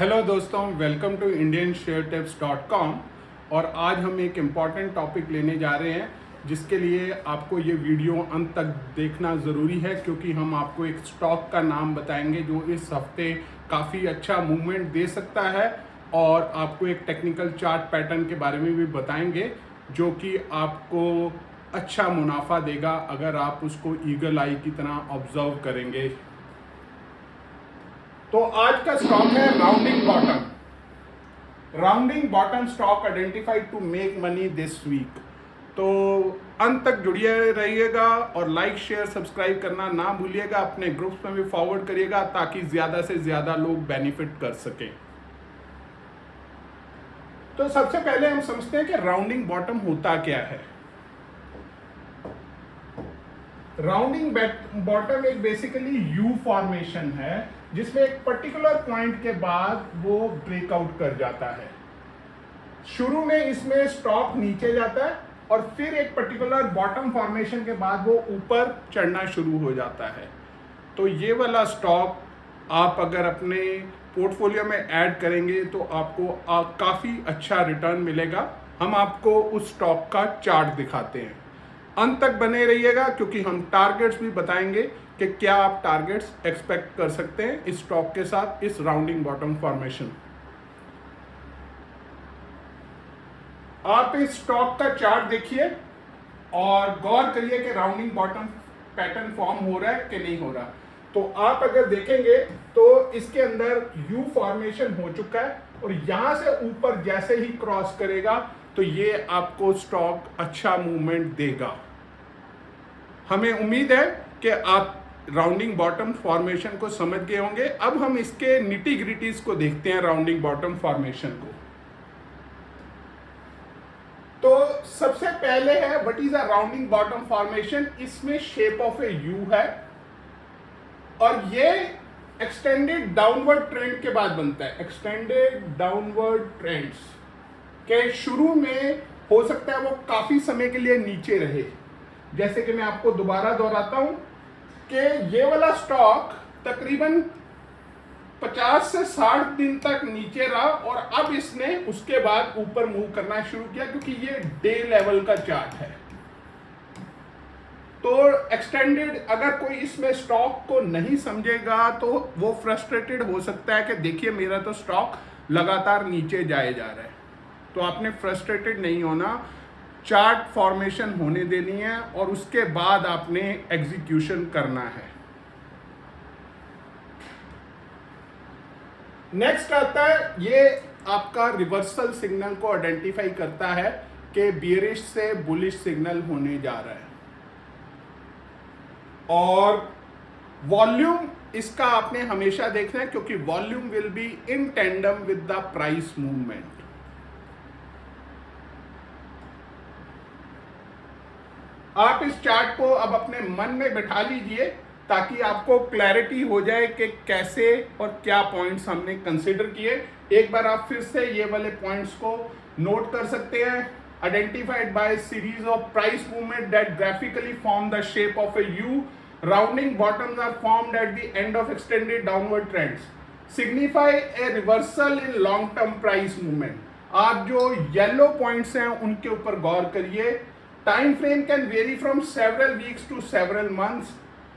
Hello दोस्तों, welcome to indiansharetips.com। और आज हम एक इम्पॉर्टेंट टॉपिक लेने जा रहे हैं जिसके लिए आपको ये वीडियो अंत तक देखना ज़रूरी है, क्योंकि हम आपको एक स्टॉक का नाम बताएंगे जो इस हफ्ते काफ़ी अच्छा मूवमेंट दे सकता है, और आपको एक टेक्निकल चार्ट पैटर्न के बारे में भी बताएंगे जो कि आपको अच्छा मुनाफा देगा अगर आप उसको ईगल आई की तरह ऑब्जर्व करेंगे। तो आज का स्टॉक है rounding bottom. Rounding bottom stock identified to make money this week. तो अंत तक जुड़िए रहिएगा और लाइक शेयर सब्सक्राइब करना ना भूलिएगा। अपने ग्रुप्स में भी फॉरवर्ड करिएगा ताकि ज्यादा से ज्यादा लोग बेनिफिट कर सकें। तो सबसे पहले हम समझते हैं कि राउंडिंग बॉटम होता क्या है। राउंडिंग बॉटम एक बेसिकली यू फॉर्मेशन है जिसमें एक पर्टिकुलर पॉइंट के बाद वो ब्रेकआउट कर जाता है। शुरू में इसमें स्टॉक नीचे जाता है और फिर एक पर्टिकुलर बॉटम फॉर्मेशन के बाद वो ऊपर चढ़ना शुरू हो जाता है। तो ये वाला स्टॉक आप अगर अपने पोर्टफोलियो में ऐड करेंगे तो आपको काफ़ी अच्छा रिटर्न मिलेगा। हम आपको उस स्टॉक का चार्ट दिखाते हैं। अंत तक बने रहिएगा क्योंकि हम टारगेट्स भी बताएंगे कि क्या आप टारगेट्स एक्सपेक्ट कर सकते हैं इस स्टॉक के साथ, इस राउंडिंग बॉटम फॉर्मेशन। आप इस स्टॉक का चार्ट देखिए और गौर करिए कि राउंडिंग बॉटम पैटर्न फॉर्म हो रहा है कि नहीं हो रहा। तो आप अगर देखेंगे तो इसके अंदर यू फॉर्मेशन हो चुका है और यहां से ऊपर जैसे ही क्रॉस करेगा तो ये आपको स्टॉक अच्छा मूवमेंट देगा। हमें उम्मीद है कि आप राउंडिंग बॉटम फॉर्मेशन को समझ गए होंगे। अब हम इसके निटी ग्रिटीज को देखते हैं राउंडिंग बॉटम फॉर्मेशन को। तो सबसे पहले है what is a rounding bottom formation. इसमें शेप ऑफ ए यू है और ये एक्सटेंडेड डाउनवर्ड ट्रेंड के बाद बनता है। एक्सटेंडेड डाउनवर्ड ट्रेंड्स के शुरू में हो सकता है वो काफी समय के लिए नीचे रहे। जैसे कि मैं आपको दोबारा दोहराता हूं कि ये वाला स्टॉक तकरीबन 50 से 60 दिन तक नीचे रहा और अब इसने उसके बाद ऊपर मूव करना शुरू किया, क्योंकि ये डे लेवल का चार्ट है। तो एक्सटेंडेड, अगर कोई इसमें स्टॉक को नहीं समझेगा तो वो फ्रस्ट्रेटेड हो सकता है कि देखिए मेरा तो स्टॉक लगातार नीचे जाए जा रहा है। तो आपने फ्रस्ट्रेटेड नहीं होना, चार्ट फॉर्मेशन होने देनी है और उसके बाद आपने एग्जीक्यूशन करना है। नेक्स्ट आता है, ये आपका रिवर्सल सिग्नल को आइडेंटिफाई करता है कि बियरिश से बुलिश सिग्नल होने जा रहा है। और वॉल्यूम इसका आपने हमेशा देखना है क्योंकि volume will be in tandem with the price movement. आप इस चार्ट को अब अपने मन में बिठा लीजिए ताकि आपको क्लैरिटी हो जाए कि कैसे और क्या पॉइंट्स हमने कंसीडर किए। एक बार आप फिर से ये वाले पॉइंट्स को नोट कर सकते हैं। Identified by series of price movement that graphically form the shape of a U. Rounding bottoms are formed at the end of extended downward trends. Signify a reversal in long term price movement. आप जो yellow points हैं उनके ऊपर गौर करिए। Time frame can vary from several weeks to several months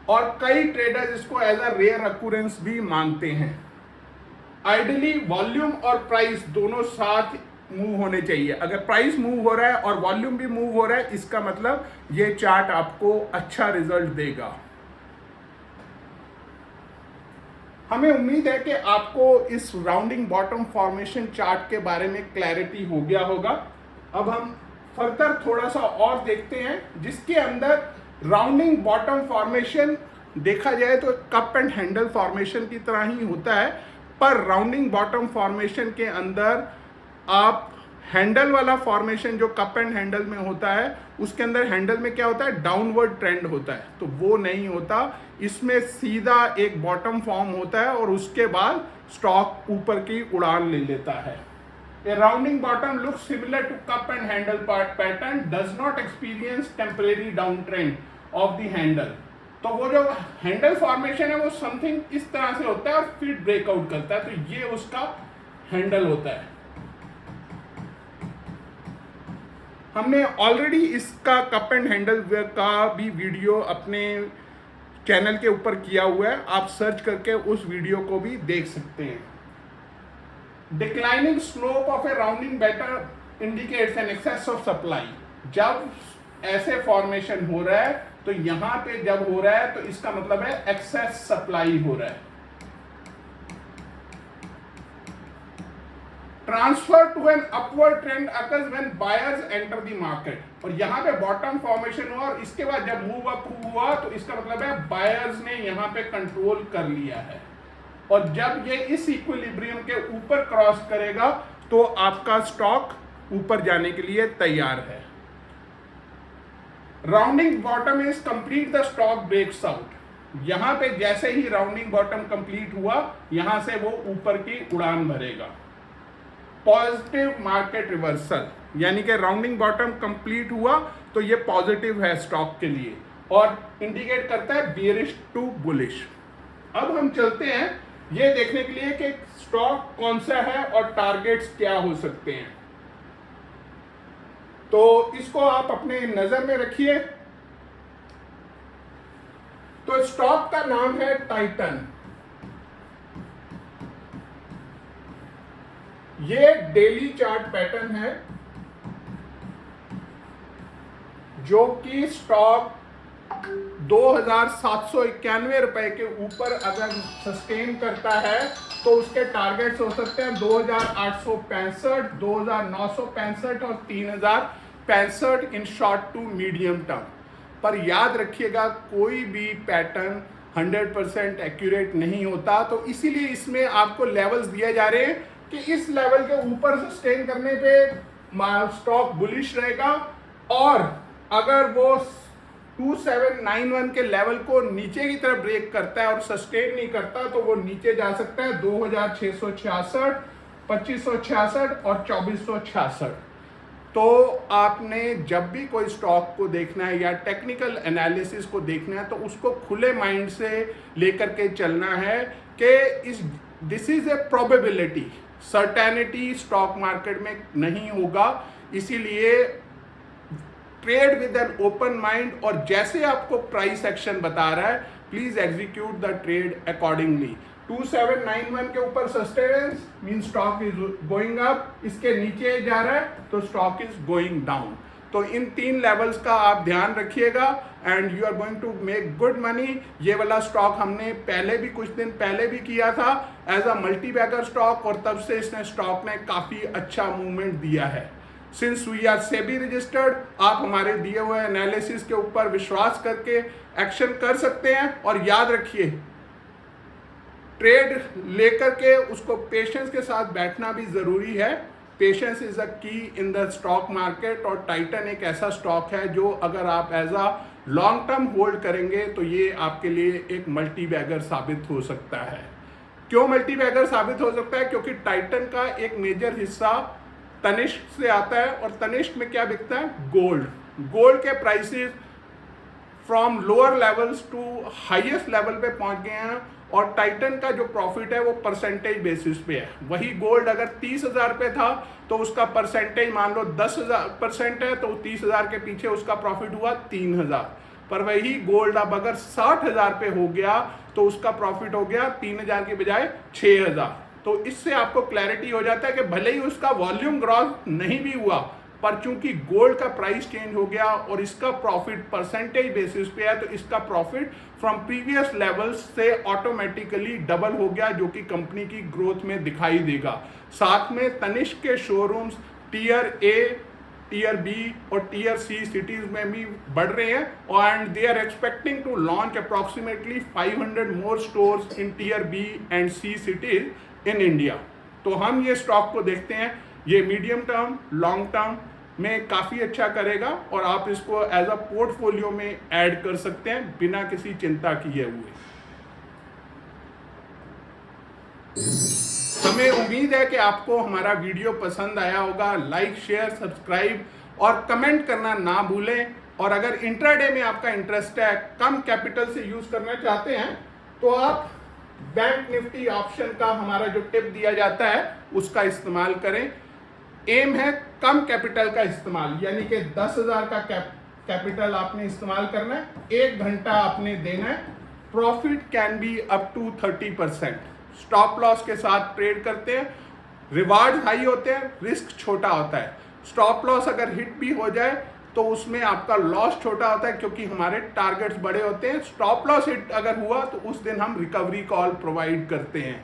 और कई traders इसको एज अ रेयर अक्यूरेंस भी मानते हैं। आइडियली वॉल्यूम और प्राइस दोनों साथ मूव होने चाहिए। अगर प्राइस मूव हो रहा है और वॉल्यूम भी मूव हो रहा है, इसका मतलब ये चार्ट आपको अच्छा रिजल्ट देगा। हमें उम्मीद है कि आपको इस राउंडिंग बॉटम फॉर्मेशन चार्ट के बारे में क्लैरिटी हो गया होगा। अब हम फर्दर थोड़ा सा और देखते हैं जिसके अंदर राउंडिंग बॉटम फॉर्मेशन देखा जाए तो कप एंड हैंडल फॉर्मेशन की तरह ही होता है, पर राउंडिंग बॉटम फॉर्मेशन के अंदर आप हैंडल वाला फॉर्मेशन जो कप एंड हैंडल में होता है उसके अंदर हैंडल में क्या होता है, डाउनवर्ड ट्रेंड होता है। तो वो नहीं होता, इसमें सीधा एक बॉटम फॉर्म होता है और उसके बाद स्टॉक ऊपर की उड़ान ले लेता है। A rounding bottom looks similar to cup and handle pattern, does not experience temporary downtrend of the handle। तो वो जो हैंडल फॉर्मेशन है वो समथिंग इस तरह से होता है और फिर ब्रेकआउट करता है। तो ये उसका हैंडल होता है। हमने ऑलरेडी इसका कप एंड हैंडल का भी वीडियो अपने चैनल के ऊपर किया हुआ है, आप सर्च करके उस वीडियो को भी देख सकते हैं। Declining slope of a rounding bottom indicates an excess of supply. जब ऐसे फॉर्मेशन हो रहा है तो यहां पे जब हो रहा है तो इसका मतलब है एक्सेस सप्लाई हो रहा है। Transfer to an upward trend occurs when buyers enter the market. और यहां पे बॉटम फॉर्मेशन हुआ और इसके बाद जब मूव अप हुआ तो इसका मतलब है बायर्स ने यहां पे कंट्रोल कर लिया है, और जब ये इस इक्विलिब्रियम के ऊपर क्रॉस करेगा तो आपका स्टॉक ऊपर जाने के लिए तैयार है। Rounding bottom is complete the stock breaks out. यहां पे जैसे ही राउंडिंग बॉटम कंप्लीट हुआ यहां से वो ऊपर की उड़ान भरेगा। पॉजिटिव मार्केट रिवर्सल, यानी कि राउंडिंग बॉटम कंप्लीट हुआ तो ये पॉजिटिव है स्टॉक के लिए और इंडिकेट करता है बेयरिश टू बुलिश। अब हम चलते हैं ये देखने के लिए कि स्टॉक कौन सा है और टारगेट्स क्या हो सकते हैं। तो इसको आप अपने नजर में रखिए। तो स्टॉक का नाम है टाइटन। ये डेली चार्ट पैटर्न है जो कि स्टॉक 2791 रुपए के ऊपर अगर सस्टेन करता है तो उसके टारगेट्स हो सकते हैं 2865, 2965 और 3065 in short to medium term. पर याद रखिएगा कोई भी पैटर्न 100% एक्यूरेट नहीं होता, तो इसीलिए इसमें आपको लेवल्स दिए जा रहे हैं कि इस लेवल के ऊपर सस्टेन करने पे स्टॉक बुलिश रहेगा, और अगर वो 2791 के लेवल को नीचे की तरफ ब्रेक करता है और सस्टेन नहीं करता तो वो नीचे जा सकता है 2666, 2566 और 2466। तो आपने जब भी कोई स्टॉक को देखना है या टेक्निकल एनालिसिस को देखना है तो उसको खुले माइंड से लेकर के चलना है कि this is a probability, certainty stock market में नहीं होगा। इसीलिए trade with an open mind, और जैसे आपको प्राइस एक्शन बता रहा है please execute the trade accordingly. 2791 के ऊपर sustenance mean stock is going up, इसके नीचे जा रहा है तो स्टॉक इज गोइंग डाउन। तो इन 3 लेवल्स का आप ध्यान रखिएगा and you are going to make good money. ये वाला स्टॉक हमने पहले भी कुछ दिन पहले भी किया था as a multi bagger stock, और तब से इसने स्टॉक ने काफी अच्छा मूवमेंट दिया है। Since we are SEBI registered, आप हमारे दिए हुए एनालिसिस के ऊपर विश्वास करके एक्शन कर सकते हैं। और याद रखिए ट्रेड लेकर के उसको पेशेंस के साथ बैठना भी जरूरी है। Patience is a key in the stock market, और टाइटन एक ऐसा स्टॉक है जो अगर आप as a long term hold करेंगे तो ये आपके लिए एक मल्टी बैगर साबित हो सकता है। क्यों मल्टी बैगर साबित हो सकता है? क्योंकि टाइटन का एक मेजर हिस्सा तनिष्क से आता है, और तनिष्क में क्या बिकता है? गोल्ड। गोल्ड के prices from lower levels to highest level पे पहुंच गए हैं, और टाइटन का जो प्रॉफिट है वो परसेंटेज बेसिस पे है। वही गोल्ड अगर 30,000 पे था तो उसका परसेंटेज मान लो 10% है, तो 30,000 के पीछे उसका प्रॉफिट हुआ 3,000। पर वही गोल्ड अब अगर 60,000 पे हो गया तो उसका प्रॉफिट हो गया 3,000 की बजाय 6,000। तो इससे आपको क्लैरिटी हो जाता है कि भले ही उसका वॉल्यूम ग्रोथ नहीं भी हुआ, पर चूंकि गोल्ड का प्राइस चेंज हो गया और इसका प्रॉफिट परसेंटेज बेसिस पे है, तो इसका प्रॉफिट फ्रॉम प्रीवियस लेवल्स से ऑटोमेटिकली डबल हो गया, जो कि कंपनी की ग्रोथ में दिखाई देगा। साथ में तनिष्क के showrooms tier A, tier B और टीयर सी सिटीज में भी बढ़ रहे हैं, and they are expecting to launch approximately 500 more stores in tier B and C cities in India. तो हम ये स्टॉक को देखते हैं, ये मीडियम टर्म लॉन्ग टर्म में काफ़ी अच्छा करेगा, और आप इसको एज अ पोर्टफोलियो में ऐड कर सकते हैं बिना किसी चिंता किए हुए। हमें उम्मीद है कि आपको हमारा वीडियो पसंद आया होगा। लाइक, शेयर, सब्सक्राइब और कमेंट करना ना भूलें। और अगर इंट्राडे में आपका इंटरेस्ट है, कम कैपिटल से यूज करना चाहते हैं, तो आप बैंक निफ्टी ऑप्शन का हमारा जो टिप दिया जाता है उसका इस्तेमाल करें। एम है कम कैपिटल का इस्तेमाल, यानी कि 10,000 का कैपिटल आपने इस्तेमाल करना है, 1 घंटा आपने देना है। Profit can be up to 30%। Stop loss के साथ ट्रेड करते हैं, रिवार्ड हाई होते हैं, रिस्क छोटा होता है। स्टॉप लॉस अगर हिट भी हो जाए तो उसमें आपका लॉस छोटा होता है क्योंकि हमारे टारगेट्स बड़े होते हैं। स्टॉप लॉस हिट अगर हुआ तो उस दिन हम रिकवरी कॉल प्रोवाइड करते हैं।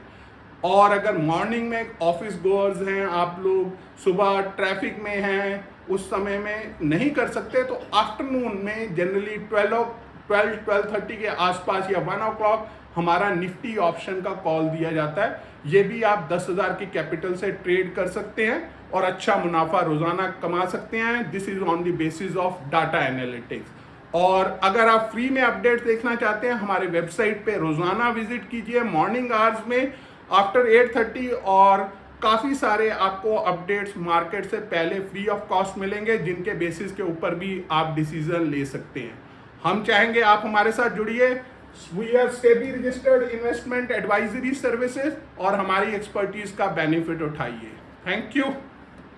और अगर मॉर्निंग में ऑफिस गोअर्स हैं, आप लोग सुबह ट्रैफिक में हैं, उस समय में नहीं कर सकते तो आफ्टरनून में जनरली 12-12:30 के आसपास या 1 o'clock हमारा निफ्टी ऑप्शन का कॉल दिया जाता है। ये भी आप 10,000 की कैपिटल से ट्रेड कर सकते हैं और अच्छा मुनाफा रोजाना कमा सकते हैं। This is on the basis of data analytics. और अगर आप फ्री में अपडेट देखना चाहते हैं, हमारे वेबसाइट पे रोजाना विजिट कीजिए मॉर्निंग आवर्स में आफ्टर 8:30, और काफ़ी सारे आपको अपडेट्स मार्केट से पहले फ्री ऑफ कॉस्ट मिलेंगे जिनके बेसिस के ऊपर भी आप डिसीजन ले सकते हैं। हम चाहेंगे आप हमारे साथ जुड़िए। We are SEBI registered investment advisory services और हमारी एक्सपर्टीज का बेनिफिट उठाइए। Thank you.